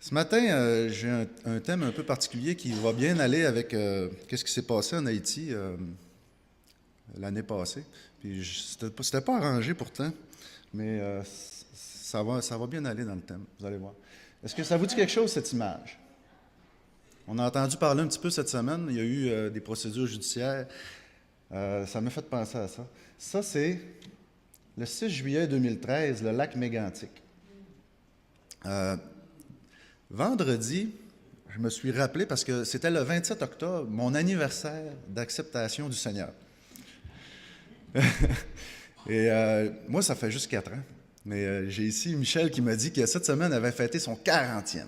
Ce matin, j'ai un thème un peu particulier qui va bien aller avec qu'est-ce qui s'est passé en Haïti l'année passée. Puis c'était pas arrangé pourtant, mais ça va bien aller dans le thème, vous allez voir. Est-ce que ça vous dit quelque chose, cette image? On a entendu parler un petit peu cette semaine, il y a eu des procédures judiciaires. Ça m'a fait penser à ça. Ça, c'est le 6 juillet 2013, le lac Mégantic. Vendredi, je me suis rappelé parce que c'était le 27 octobre, mon anniversaire d'acceptation du Seigneur. Et moi, ça fait juste 4 ans. Mais j'ai ici Michel qui m'a dit que cette semaine avait fêté son 40e.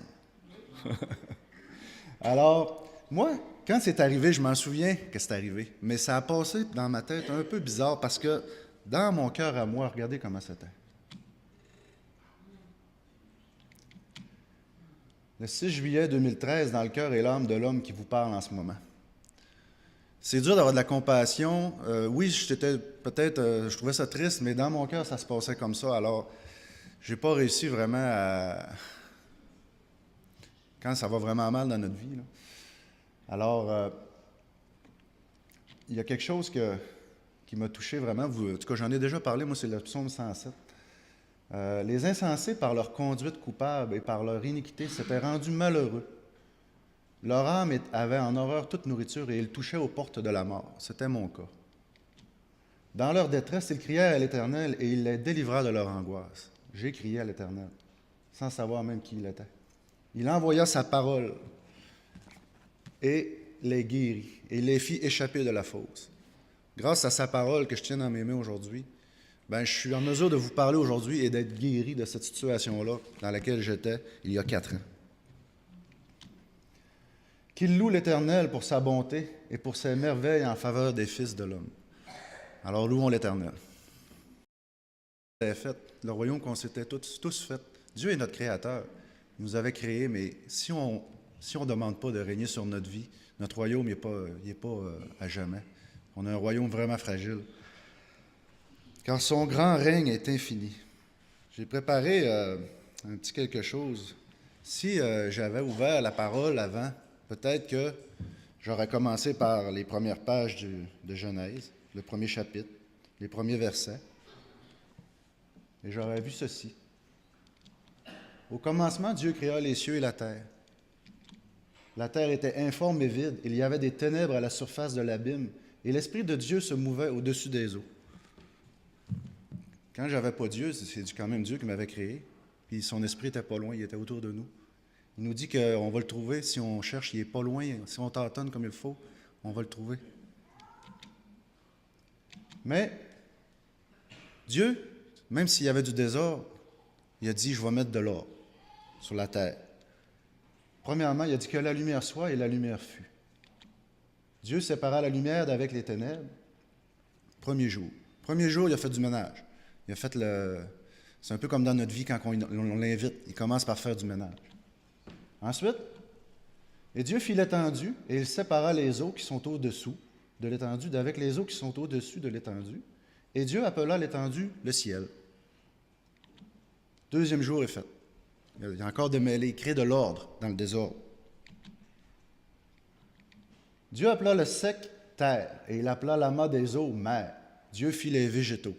Alors, moi, quand c'est arrivé, je m'en souviens que c'est arrivé. Mais ça a passé dans ma tête un peu bizarre parce que dans mon cœur à moi, regardez comment c'était. Le 6 juillet 2013, dans le cœur et l'âme de l'homme qui vous parle en ce moment. C'est dur d'avoir de la compassion. Oui, j'étais peut-être, je trouvais ça triste, mais dans mon cœur, ça se passait comme ça. Alors, j'ai pas réussi vraiment à... Quand ça va vraiment mal dans notre vie, là. Alors, il y a quelque chose qui m'a touché vraiment. En tout cas, j'en ai déjà parlé, moi, c'est le psaume 107. Les insensés, par leur conduite coupable et par leur iniquité, s'étaient rendus malheureux. Leur âme avait en horreur toute nourriture et ils touchaient aux portes de la mort. C'était mon cas. Dans leur détresse, ils crièrent à l'Éternel et il les délivra de leur angoisse. J'ai crié à l'Éternel, sans savoir même qui il était. Il envoya sa parole et les guérit et les fit échapper de la fosse. Grâce à sa parole que je tiens dans mes mains aujourd'hui, je suis en mesure de vous parler aujourd'hui et d'être guéri de cette situation-là dans laquelle j'étais il y a 4 ans. Qu'il loue l'Éternel pour sa bonté et pour ses merveilles en faveur des fils de l'homme. Alors louons l'Éternel. Le royaume qu'on s'était tous fait. Dieu est notre Créateur. Il nous avait créés, mais si on ne demande pas de régner sur notre vie, notre royaume n'est pas à jamais. On a un royaume vraiment fragile. Car son grand règne est infini. J'ai préparé un petit quelque chose. Si j'avais ouvert la parole avant, peut-être que j'aurais commencé par les premières pages de Genèse, le premier chapitre, les premiers versets, et j'aurais vu ceci. Au commencement, Dieu créa les cieux et la terre. La terre était informe et vide, il y avait des ténèbres à la surface de l'abîme, et l'Esprit de Dieu se mouvait au-dessus des eaux. Quand j'avais pas Dieu, c'est quand même Dieu qui m'avait créé, puis son Esprit était pas loin, il était autour de nous. Il nous dit qu'on va le trouver, si on cherche, il n'est pas loin, si on tâtonne comme il faut, on va le trouver. Mais Dieu, même s'il y avait du désordre, il a dit, je vais mettre de l'ordre sur la terre. Premièrement, il a dit que la lumière soit et la lumière fut. Dieu sépara la lumière d'avec les ténèbres. Premier jour. Premier jour, il a fait du ménage. Il a fait C'est un peu comme dans notre vie quand on l'invite. Il commence par faire du ménage. Ensuite, et Dieu fit l'étendue et il sépara les eaux qui sont au-dessous de l'étendue d'avec les eaux qui sont au-dessus de l'étendue. Et Dieu appela l'étendue le ciel. Deuxième jour est fait. Il y a encore démêlé, il crée de l'ordre dans le désordre. Dieu appela le sec terre et il appela l'amas des eaux mer. Dieu fit les végétaux.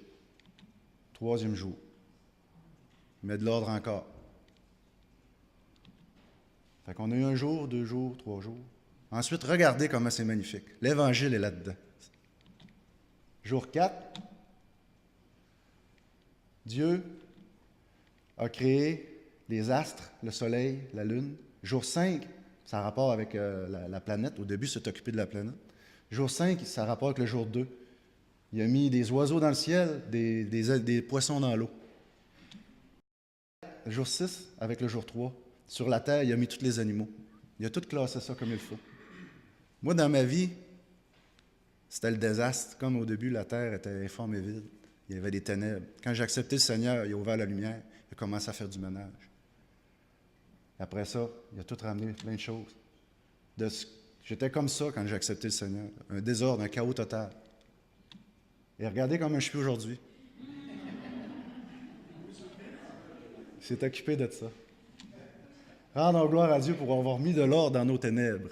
Troisième jour. Il met de l'ordre encore. Fait qu'on a eu 1 jour, 2 jours, 3 jours. Ensuite, regardez comment c'est magnifique. L'Évangile est là-dedans. Jour 4, Dieu a créé les astres, le soleil, la lune. Jour 5, ça a rapport avec la planète. Au début, c'est occupé de la planète. Jour 5, ça a rapport avec le jour 2. Il a mis des oiseaux dans le ciel, des poissons dans l'eau. Le jour 6, avec le jour 3, sur la terre, il a mis tous les animaux. Il a tout classé ça comme il faut. Moi, dans ma vie, c'était le désastre. Comme au début, la terre était informe et vide. Il y avait des ténèbres. Quand j'ai accepté le Seigneur, il a ouvert la lumière. Il a commencé à faire du ménage. Après ça, il a tout ramené, plein de choses. J'étais comme ça quand j'ai accepté le Seigneur. Un désordre, un chaos total. Et regardez comment je suis aujourd'hui. Il s'est occupé de ça. Rendons gloire à Dieu pour avoir mis de l'ordre dans nos ténèbres.